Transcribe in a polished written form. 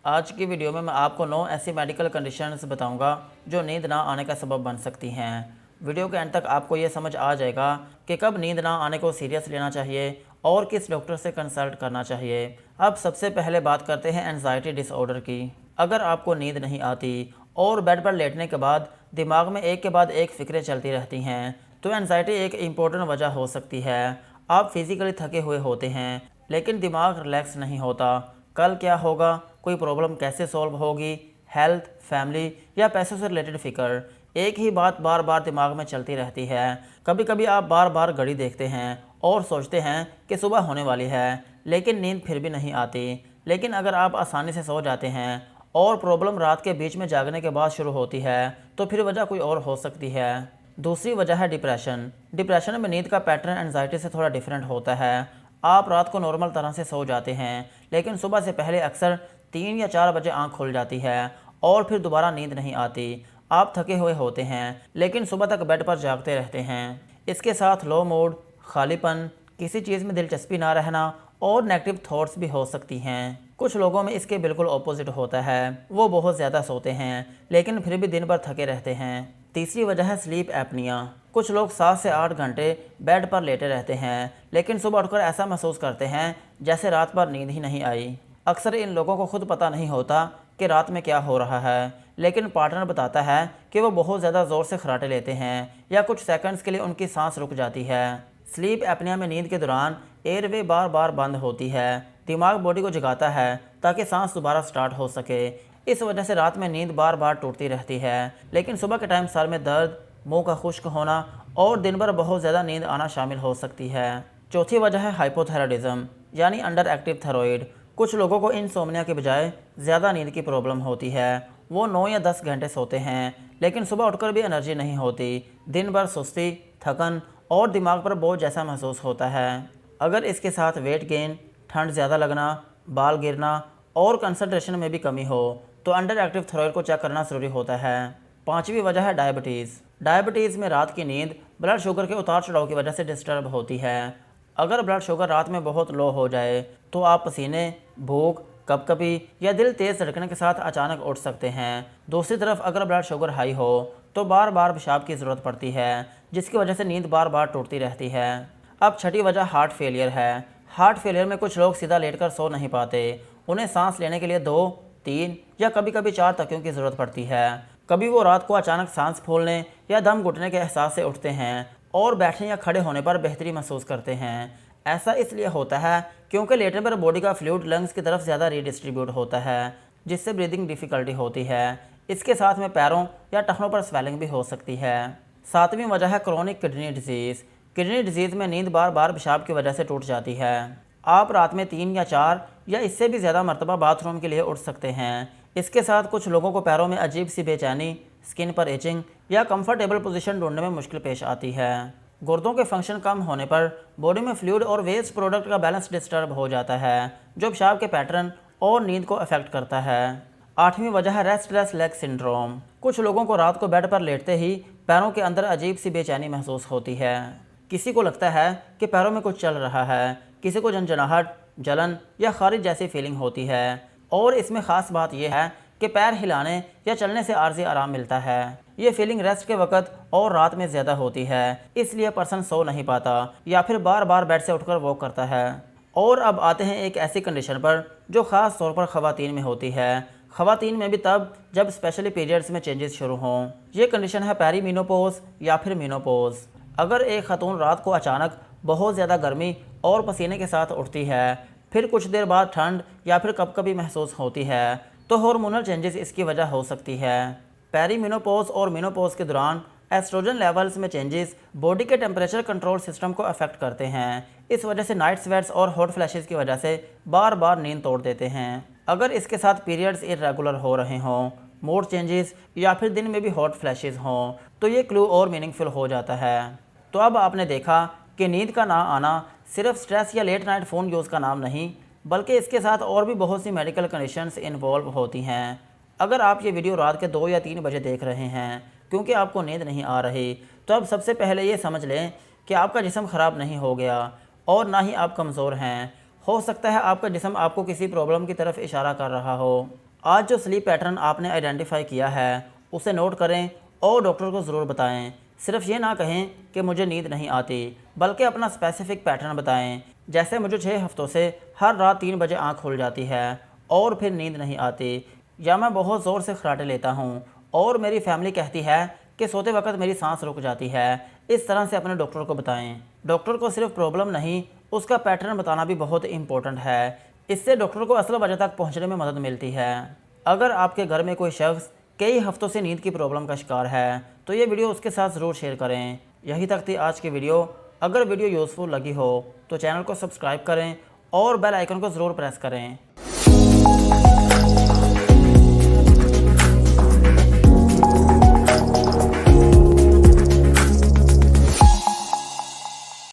आज की वीडियो में मैं आपको 9 ऐसी मेडिकल कंडीशंस बताऊंगा जो नींद ना आने का सबब बन सकती हैं। वीडियो के अंत तक आपको ये समझ आ जाएगा कि कब नींद ना आने को सीरियस लेना चाहिए और किस डॉक्टर से कंसल्ट करना चाहिए। अब सबसे पहले बात करते हैं एंजाइटी डिसऑर्डर की। अगर आपको नींद नहीं आती और बेड पर लेटने के बाद दिमाग में एक के बाद एक फ़िक्रें चलती रहती हैं, तो एंजाइटी एक इम्पोर्टेंट वजह हो सकती है। आप फिज़िकली थके हुए होते हैं लेकिन दिमाग रिलैक्स नहीं होता। कल क्या होगा, कोई प्रॉब्लम कैसे सॉल्व होगी, हेल्थ, फैमिली या पैसों से रिलेटेड फ़िक्र, एक ही बात बार बार दिमाग में चलती रहती है। कभी कभी आप बार बार घड़ी देखते हैं और सोचते हैं कि सुबह होने वाली है, लेकिन नींद फिर भी नहीं आती। लेकिन अगर आप आसानी से सो जाते हैं और प्रॉब्लम रात के बीच में जागने के बाद शुरू होती है, तो फिर वजह कोई और हो सकती है। दूसरी वजह है डिप्रेशन। डिप्रेशन में नींद का पैटर्न एंजाइटी से थोड़ा डिफरेंट होता है। आप रात को नॉर्मल तरह से सो जाते हैं, लेकिन सुबह से पहले अक्सर 3 या 4 बजे आंख खुल जाती है और फिर दोबारा नींद नहीं आती। आप थके हुए होते हैं लेकिन सुबह तक बेड पर जागते रहते हैं। इसके साथ लो मूड, खालीपन, किसी चीज़ में दिलचस्पी ना रहना और नेगेटिव थॉट्स भी हो सकती हैं। कुछ लोगों में इसके बिल्कुल ऑपोजिट होता है, वो बहुत ज़्यादा सोते हैं लेकिन फिर भी दिन भर थके रहते हैं। तीसरी वजह है स्लीप एपनिया। कुछ लोग 7 से 8 घंटे बेड पर लेटे रहते हैं लेकिन सुबह उठकर ऐसा महसूस करते हैं जैसे रात भर नींद ही नहीं आई। अक्सर इन लोगों को खुद पता नहीं होता कि रात में क्या हो रहा है, लेकिन पार्टनर बताता है कि वो बहुत ज़्यादा ज़ोर से खर्राटे लेते हैं या कुछ सेकंड्स के लिए उनकी सांस रुक जाती है। स्लीप एपनिया में नींद के दौरान एयरवे बार बार बंद होती है। दिमाग बॉडी को जगाता है ताकि सांस दोबारा स्टार्ट हो सके। इस वजह से रात में नींद बार बार टूटती रहती है, लेकिन सुबह के टाइम सर में दर्द, मुंह का खुश्क होना और दिन भर बहुत ज़्यादा नींद आना शामिल हो सकती है। चौथी वजह है हाइपोथायराइडिज्म यानी अंडर एक्टिव थायराइड। कुछ लोगों को इंसोम्निया के बजाय ज़्यादा नींद की प्रॉब्लम होती है। वो 9 या 10 घंटे सोते हैं लेकिन सुबह उठकर भी एनर्जी नहीं होती। दिन भर सुस्ती, थकन और दिमाग पर बोझ जैसा महसूस होता है। अगर इसके साथ वेट गेन, ठंड ज़्यादा लगना, बाल गिरना और कंसंट्रेशन में भी कमी हो, तो अंडर एक्टिव थायराइड को चेक करना ज़रूरी होता है। पांचवी वजह है डायबिटीज़। डायबिटीज़ में रात की नींद ब्लड शुगर के उतार चढ़ाव की वजह से डिस्टर्ब होती है। अगर ब्लड शुगर रात में बहुत लो हो जाए तो आप पसीने, भूख, कपकपी या दिल तेज़ धड़कने के साथ अचानक उठ सकते हैं। दूसरी तरफ अगर ब्लड शुगर हाई हो तो बार बार पेशाब की ज़रूरत पड़ती है, जिसकी वजह से नींद बार बार टूटती रहती है। अब छठी वजह हार्ट फेलियर है। हार्ट फेलियर में कुछ लोग सीधा लेटकर सो नहीं पाते। उन्हें सांस लेने के लिए 2, 3 या कभी कभी 4 तकियों की ज़रूरत पड़ती है। कभी वो रात को अचानक सांस फूलने या दम घुटने के एहसास से उठते हैं और बैठने या खड़े होने पर बेहतरी महसूस करते हैं। ऐसा इसलिए होता है क्योंकि लेटने पर बॉडी का फ्लूइड लंग्स की तरफ ज़्यादा रीडिस्ट्रीब्यूट होता है, जिससे ब्रीदिंग डिफ़िकल्टी होती है। इसके साथ में पैरों या टखनों पर स्वेलिंग भी हो सकती है। सातवीं वजह है chronic kidney disease. Kidney disease में नींद बार बार पेशाब की वजह से टूट जाती है। आप रात में 3 या 4 या इससे भी ज़्यादा मरतबा बाथरूम के लिए उठ सकते हैं। इसके साथ कुछ लोगों को पैरों में अजीब सी बेचैनी, स्किन पर इचिंग या कंफर्टेबल पोजीशन ढूंढने में मुश्किल पेश आती है। गुर्दों के फंक्शन कम होने पर बॉडी में फ्लूइड और वेस्ट प्रोडक्ट का बैलेंस डिस्टर्ब हो जाता है, जो पेशाब के पैटर्न और नींद को अफेक्ट करता है। आठवीं वजह है रेस्टलेस लेग सिंड्रोम। कुछ लोगों को रात को बेड पर लेटते ही पैरों के अंदर अजीब सी बेचैनी महसूस होती है। किसी को लगता है कि पैरों में कुछ चल रहा है, किसी को झंझनाहट, जलन या खारिज जैसी फीलिंग होती है। और इसमें ख़ास बात यह है कि पैर हिलाने या चलने से आर्जी आराम मिलता है। ये फीलिंग रेस्ट के वक्त और रात में ज़्यादा होती है, इसलिए पर्सन सो नहीं पाता या फिर बार बार बेड से उठकर वॉक करता है। और अब आते हैं एक ऐसी कंडीशन पर जो ख़ास तौर पर ख़वातीन में होती है। ख़वातीन में भी तब जब स्पेशली पीरियड्स में चेंजेस शुरू हों। ये कंडीशन है पेरीमीनोपॉज या फिर मीनोपॉज। अगर एक खातून रात को अचानक बहुत ज़्यादा गर्मी और पसीने के साथ उठती है, फिर कुछ देर बाद ठंड या फिर कभी महसूस होती है, तो हार्मोनल चेंजेस इसकी वजह हो सकती है। पेरीमेनोपॉज और मेनोपॉज के दौरान एस्ट्रोजन लेवल्स में चेंजेस बॉडी के टेम्परेचर कंट्रोल सिस्टम को अफेक्ट करते हैं। इस वजह से नाइट स्वेट्स और हॉट फ्लैशेस की वजह से बार बार नींद तोड़ देते हैं। अगर इसके साथ पीरियड्स इरेगुलर हो रहे हों, मूड चेंजेस या फिर दिन में भी हॉट फ्लैशेस हों, तो ये क्लू और मीनिंगफुल हो जाता है। तो अब आपने देखा कि नींद का ना आना सिर्फ स्ट्रेस या लेट नाइट फ़ोन यूज़ का नाम नहीं, बल्कि इसके साथ और भी बहुत सी मेडिकल कंडीशंस इन्वॉल्व होती हैं। अगर आप ये वीडियो रात के 2 या 3 बजे देख रहे हैं क्योंकि आपको नींद नहीं आ रही, तो अब सबसे पहले ये समझ लें कि आपका जिस्म ख़राब नहीं हो गया और ना ही आप कमज़ोर हैं। हो सकता है आपका जिस्म आपको किसी प्रॉब्लम की तरफ इशारा कर रहा हो। आज जो स्लीप पैटर्न आपने आइडेंटिफाई किया है उसे नोट करें और डॉक्टर को ज़रूर बताएं। सिर्फ ये ना कहें कि मुझे नींद नहीं आती, बल्कि अपना स्पेसिफिक पैटर्न बताएं। जैसे मुझे 6 हफ्तों से हर रात 3 बजे आँख खुल जाती है और फिर नींद नहीं आती, या मैं बहुत ज़ोर से खर्राटे लेता हूँ और मेरी फैमिली कहती है कि सोते वक्त मेरी सांस रुक जाती है। इस तरह से अपने डॉक्टर को बताएं। डॉक्टर को सिर्फ प्रॉब्लम नहीं, उसका पैटर्न बताना भी बहुत इंपॉर्टेंट है। इससे डॉक्टर को असल वजह तक पहुंचने में मदद मिलती है। अगर आपके घर में कोई शख्स कई हफ्तों से नींद की प्रॉब्लम का शिकार है तो ये वीडियो उसके साथ ज़रूर शेयर करें। यही तक थी आज की वीडियो। अगर वीडियो यूज़फुल लगी हो तो चैनल को सब्सक्राइब करें और बेल आइकन को ज़रूर प्रेस करें।